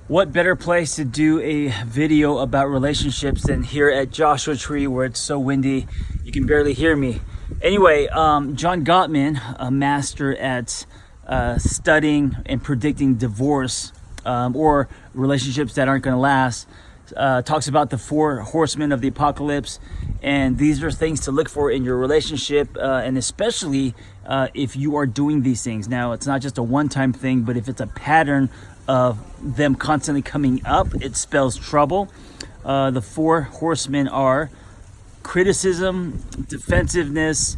What better place to do a video about relationships than here at Joshua Tree, where it's so windy you can barely hear me. Anyway, John Gottman, a master at studying and predicting divorce or relationships that aren't going to last, talks about the 4 horsemen of the apocalypse, and these are things to look for in your relationship, and especially if you are doing these things. Now, it's not just a one-time thing, but if it's a pattern of them constantly coming up, it spells trouble. The 4 horsemen are criticism, defensiveness,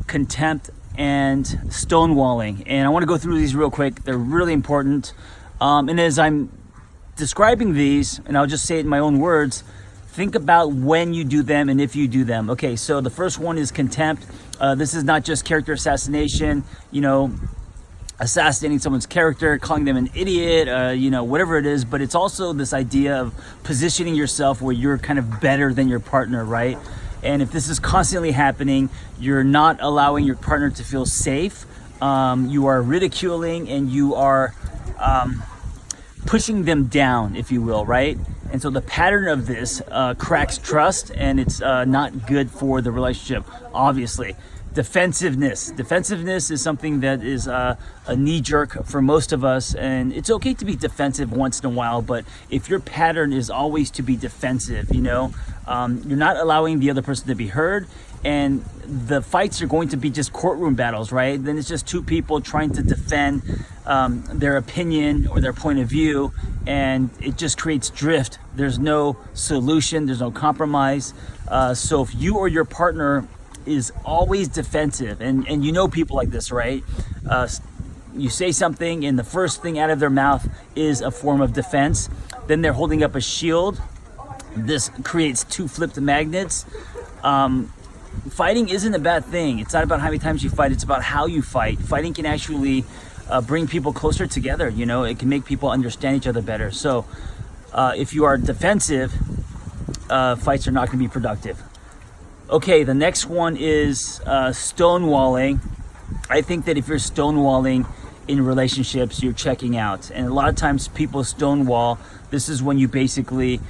contempt, and stonewalling. And I want to go through these real quick. They're really important. And as I'm describing these, and I'll just say it in my own words, think about when you do them and if you do them. Okay, so the first one is contempt. This is not just character assassination, assassinating someone's character, calling them an idiot, whatever it is, but it's also this idea of positioning yourself where you're kind of better than your partner, right? And if this is constantly happening, you're not allowing your partner to feel safe. You are ridiculing and you are pushing them down, if you will, right? And so the pattern of this cracks trust, and it's not good for the relationship, obviously. Defensiveness is something that is a knee-jerk for most of us, and it's okay to be defensive once in a while, but if your pattern is always to be defensive, you're not allowing the other person to be heard, and the fights are going to be just courtroom battles, right? Then it's just 2 people trying to defend their opinion or their point of view, and it just creates drift. There's no solution, there's no compromise. So if you or your partner is always defensive, and people like this, right? You say something and the first thing out of their mouth is a form of defense. Then they're holding up a shield. This creates 2 flipped magnets. Fighting isn't a bad thing. It's not about how many times you fight, it's about how you fight. Fighting can actually bring people closer together. It can make people understand each other better. So if you are defensive, fights are not going to be productive. Okay, the next one is stonewalling. I think that if you're stonewalling in relationships, you're checking out. And a lot of times people stonewall. This is when you basically,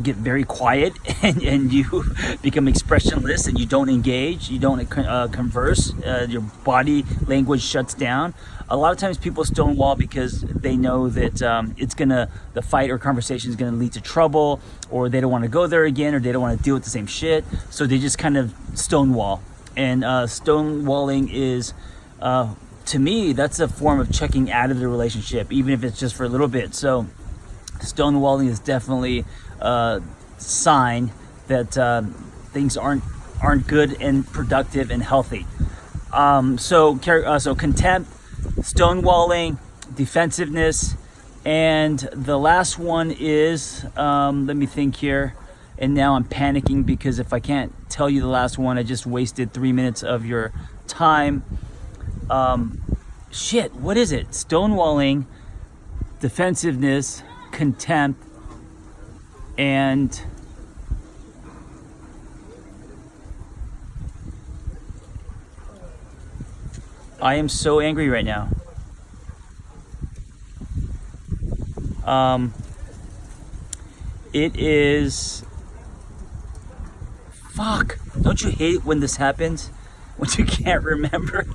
get very quiet and you become expressionless and you don't engage, you don't converse, your body language shuts down. A lot of times people stonewall because they know that the fight or conversation is gonna lead to trouble, or they don't want to go there again, or they don't want to deal with the same shit. So they just kind of stonewall. And stonewalling is, to me, that's a form of checking out of the relationship, even if it's just for a little bit. So stonewalling is definitely a sign that things aren't good and productive and healthy. So contempt, stonewalling, defensiveness, and the last one is, let me think here, and now I'm panicking because if I can't tell you the last one, I just wasted 3 minutes of your time. What is it? Stonewalling, defensiveness, contempt, and I am so angry right now. It is... Fuck. Don't you hate when this happens? When you can't remember?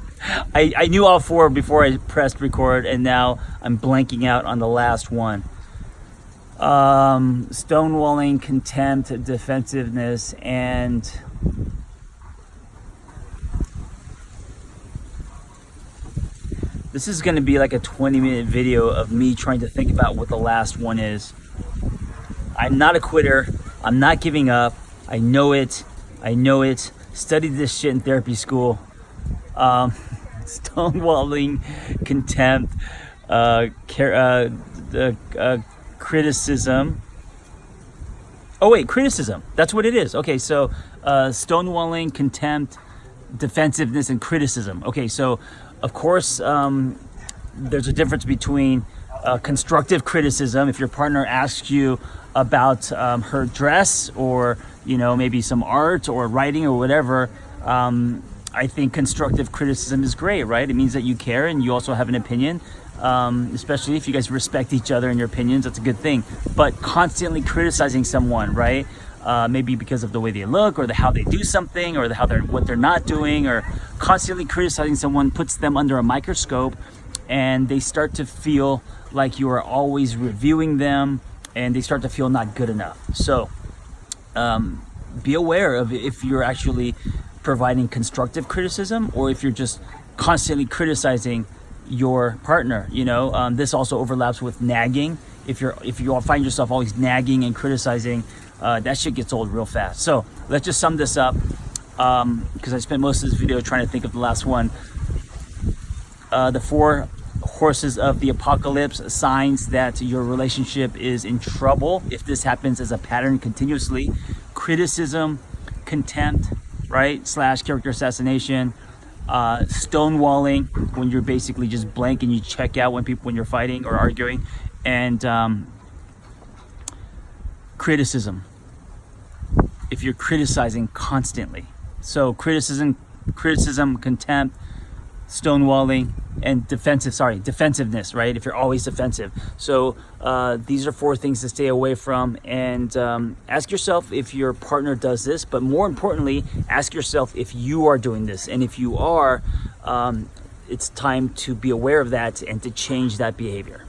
I knew all 4 before I pressed record, and now I'm blanking out on the last one. Stonewalling, contempt, defensiveness, and... This is going to be like a 20-minute video of me trying to think about what the last one is. I'm not a quitter. I'm not giving up. I know it. Studied this shit in therapy school. Stonewalling, contempt, criticism. Oh wait, criticism. That's what it is. Okay, so stonewalling, contempt, defensiveness, and criticism. Okay, so of course there's a difference between constructive criticism. If your partner asks you about her dress, or maybe some art or writing or whatever, I think constructive criticism is great, right? It means that you care and you also have an opinion. especially if you guys respect each other and your opinions, that's a good thing. But constantly criticizing someone, right? Maybe because of the way they look, or how they do something, or what they're not doing, or constantly criticizing someone puts them under a microscope, and they start to feel like you are always reviewing them, and they start to feel not good enough. So be aware of if you're actually providing constructive criticism, or if you're just constantly criticizing your partner. This also overlaps with nagging. If you all find yourself always nagging and criticizing, that shit gets old real fast. So let's just sum this up, because I spent most of this video trying to think of the last one. The 4 horses of the apocalypse, signs that your relationship is in trouble if this happens as a pattern continuously: criticism, contempt, right, / character assassination, stonewalling, when you're basically just blank and you check out when you're fighting or arguing, and criticism, if you're criticizing constantly. So criticism, contempt, stonewalling, and defensiveness, right? If you're always defensive. So these are 4 things to stay away from, and ask yourself if your partner does this, but more importantly, ask yourself if you are doing this, and if you are, it's time to be aware of that and to change that behavior.